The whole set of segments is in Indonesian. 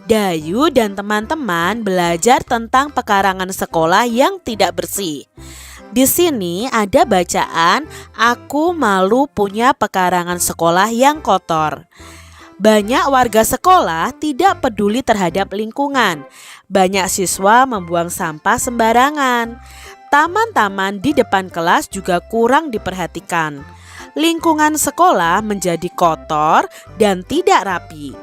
Dayu dan teman-teman belajar tentang pekarangan sekolah yang tidak bersih. Di sini ada bacaan, "Aku malu punya pekarangan sekolah yang kotor." Banyak warga sekolah tidak peduli terhadap lingkungan. Banyak siswa membuang sampah sembarangan. Taman-taman di depan kelas juga kurang diperhatikan. Lingkungan sekolah menjadi kotor dan tidak rapi.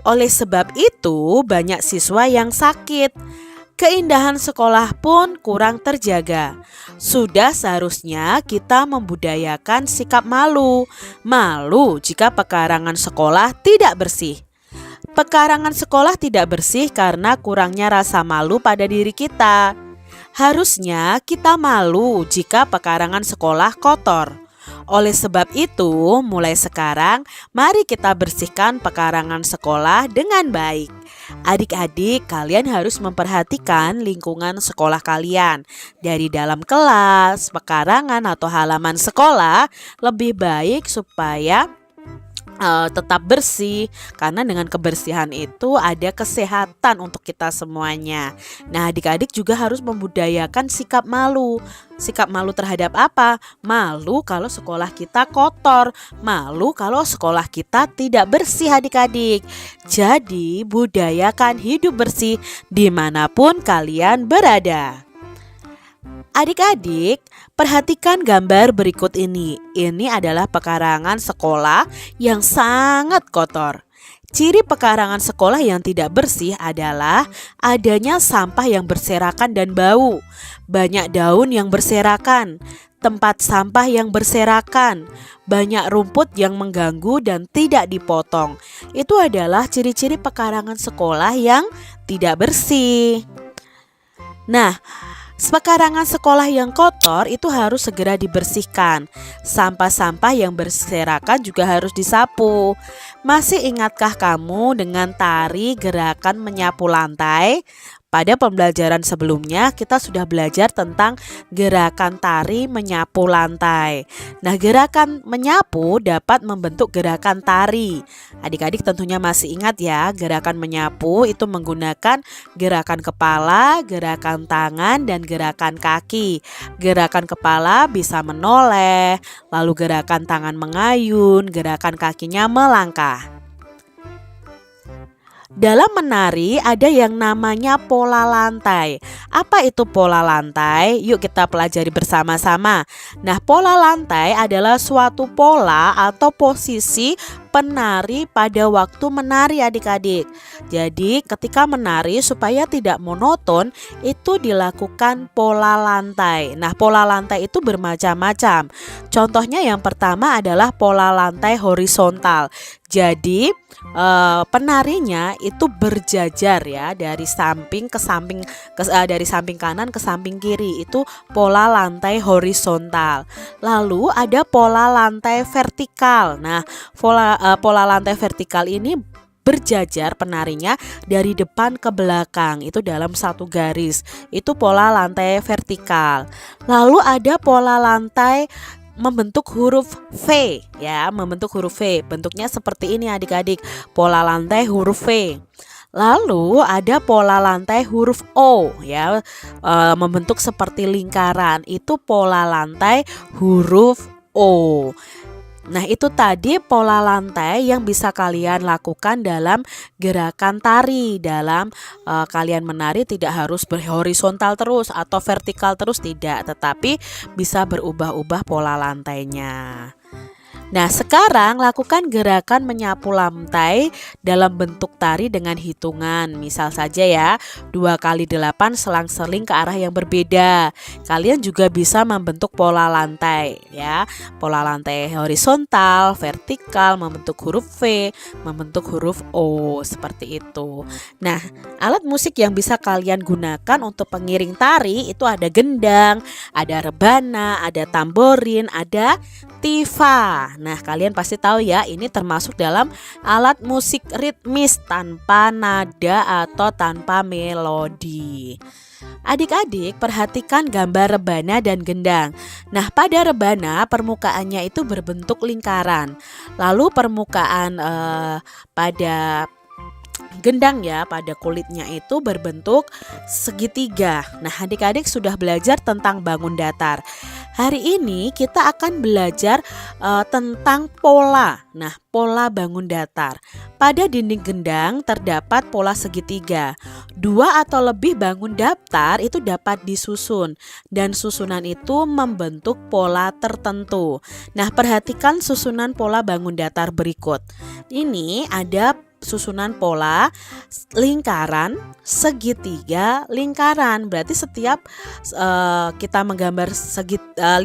Oleh sebab itu, banyak siswa yang sakit. Keindahan sekolah pun kurang terjaga. Sudah seharusnya kita membudayakan sikap malu. Malu jika pekarangan sekolah tidak bersih. Pekarangan sekolah tidak bersih karena kurangnya rasa malu pada diri kita. Harusnya kita malu jika pekarangan sekolah kotor. Oleh sebab itu, mulai sekarang mari kita bersihkan pekarangan sekolah dengan baik. Adik-adik, kalian harus memperhatikan lingkungan sekolah kalian. Dari dalam kelas, pekarangan atau halaman sekolah lebih baik supaya tetap bersih, karena dengan kebersihan itu ada kesehatan untuk kita semuanya. Nah, adik-adik juga harus membudayakan sikap malu. Sikap malu terhadap apa? Malu kalau sekolah kita kotor, malu kalau sekolah kita tidak bersih adik-adik. Jadi budayakan hidup bersih dimanapun kalian berada. Adik-adik, perhatikan gambar berikut ini. Ini adalah pekarangan sekolah yang sangat kotor. Ciri pekarangan sekolah yang tidak bersih adalah adanya sampah yang berserakan dan bau, banyak daun yang berserakan, tempat sampah yang berserakan, banyak rumput yang mengganggu dan tidak dipotong. Itu adalah ciri-ciri pekarangan sekolah yang tidak bersih. Nah, pekarangan sekolah yang kotor itu harus segera dibersihkan. Sampah-sampah yang berserakan juga harus disapu. Masih ingatkah kamu dengan tari gerakan menyapu lantai? Pada pembelajaran sebelumnya kita sudah belajar tentang gerakan tari menyapu lantai. Nah, gerakan menyapu dapat membentuk gerakan tari. Adik-adik tentunya masih ingat ya, gerakan menyapu itu menggunakan gerakan kepala, gerakan tangan, dan gerakan kaki. Gerakan kepala bisa menoleh, lalu gerakan tangan mengayun, gerakan kakinya melangkah. Dalam menari ada yang namanya pola lantai. Apa itu pola lantai? Yuk kita pelajari bersama-sama. Nah, pola lantai adalah suatu pola atau posisi penari pada waktu menari adik-adik. Jadi ketika menari supaya tidak monoton itu dilakukan pola lantai. Nah, pola lantai itu bermacam-macam. Contohnya yang pertama adalah pola lantai horizontal. Jadi penarinya itu berjajar ya, dari samping ke samping, dari samping kanan ke samping kiri. Itu pola lantai horizontal. Lalu ada pola lantai vertikal. Nah, pola lantai vertikal ini berjajar penarinya dari depan ke belakang, itu dalam satu garis. Itu pola lantai vertikal. Lalu ada pola lantai membentuk huruf V ya, membentuk huruf V. Bentuknya seperti ini adik-adik, pola lantai huruf V. Lalu ada pola lantai huruf O ya, membentuk seperti lingkaran. Itu pola lantai huruf O. Nah, itu tadi pola lantai yang bisa kalian lakukan dalam gerakan tari. Dalam kalian menari tidak harus berhorizontal terus atau vertikal terus, tidak, tetapi bisa berubah-ubah pola lantainya. Nah, sekarang lakukan gerakan menyapu lantai dalam bentuk tari dengan hitungan. Misal saja ya, 2 kali 8 selang-seling ke arah yang berbeda. Kalian juga bisa membentuk pola lantai ya. Pola lantai horizontal, vertikal, membentuk huruf V, membentuk huruf O, seperti itu. Nah, alat musik yang bisa kalian gunakan untuk pengiring tari itu ada gendang, ada rebana, ada tamborin, ada tifa. Nah, kalian pasti tahu ya, ini termasuk dalam alat musik ritmis tanpa nada atau tanpa melodi. Adik-adik, perhatikan gambar rebana dan gendang. Nah, pada rebana permukaannya itu berbentuk lingkaran. Lalu permukaan pada gendang ya, pada kulitnya itu berbentuk segitiga. Nah, adik-adik sudah belajar tentang bangun datar. Hari ini kita akan belajar tentang pola. Nah, pola bangun datar. Pada dinding gendang terdapat pola segitiga. 2 atau lebih bangun datar itu dapat disusun dan susunan itu membentuk pola tertentu. Nah, perhatikan susunan pola bangun datar berikut. Ini ada susunan pola lingkaran, segitiga, lingkaran. Berarti setiap kita menggambar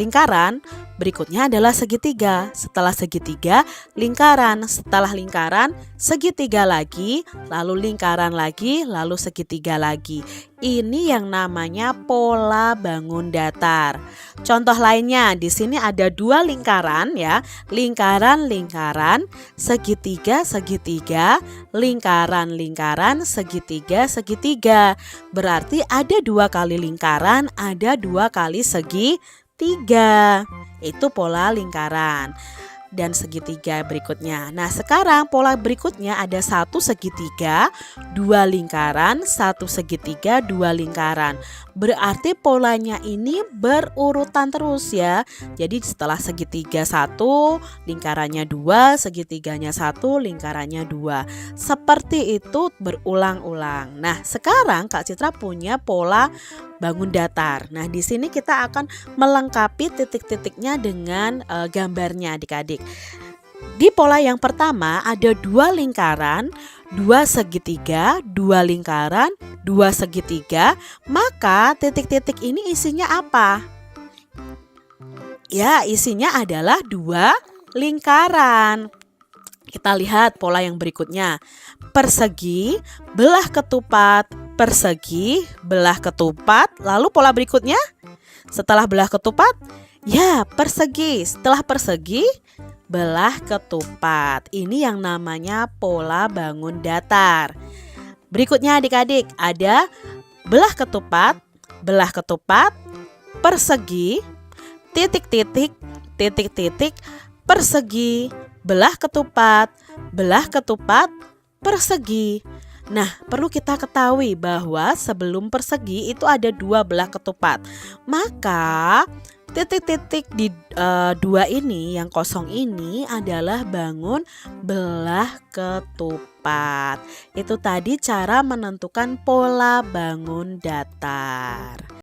lingkaran, berikutnya adalah segitiga. Setelah segitiga, lingkaran. Setelah lingkaran, segitiga lagi, lalu lingkaran lagi, lalu segitiga lagi. Ini yang namanya pola bangun datar. Contoh lainnya, di sini ada 2 lingkaran ya. Lingkaran-lingkaran, segitiga-segitiga, lingkaran-lingkaran, segitiga-segitiga. Berarti ada 2 kali lingkaran, ada 2 kali segitiga. Itu pola lingkaran dan segitiga berikutnya. Nah, sekarang pola berikutnya ada 1 segitiga, 2 lingkaran, 1 segitiga, 2 lingkaran. Berarti polanya ini berurutan terus ya. Jadi setelah segitiga 1, lingkarannya 2, segitiganya 1, lingkarannya 2. Seperti itu berulang-ulang. Nah, sekarang Kak Citra punya pola bangun datar. Nah, di sini kita akan melengkapi titik-titiknya dengan gambarnya adik-adik. Di pola yang pertama ada 2 lingkaran, 2 segitiga, 2 lingkaran, 2 segitiga. Maka titik-titik ini isinya apa? Ya, isinya adalah 2 lingkaran. Kita lihat pola yang berikutnya. Persegi, belah ketupat, persegi, belah ketupat. Lalu pola berikutnya, setelah belah ketupat, ya persegi. Setelah persegi, belah ketupat. Ini yang namanya pola bangun datar. Berikutnya adik-adik, ada belah ketupat, persegi, titik-titik, titik-titik, persegi, belah ketupat, persegi. Nah, perlu kita ketahui bahwa sebelum persegi itu ada 2 belah ketupat. Maka titik-titik di 2 ini yang kosong ini adalah bangun belah ketupat. Itu tadi cara menentukan pola bangun datar.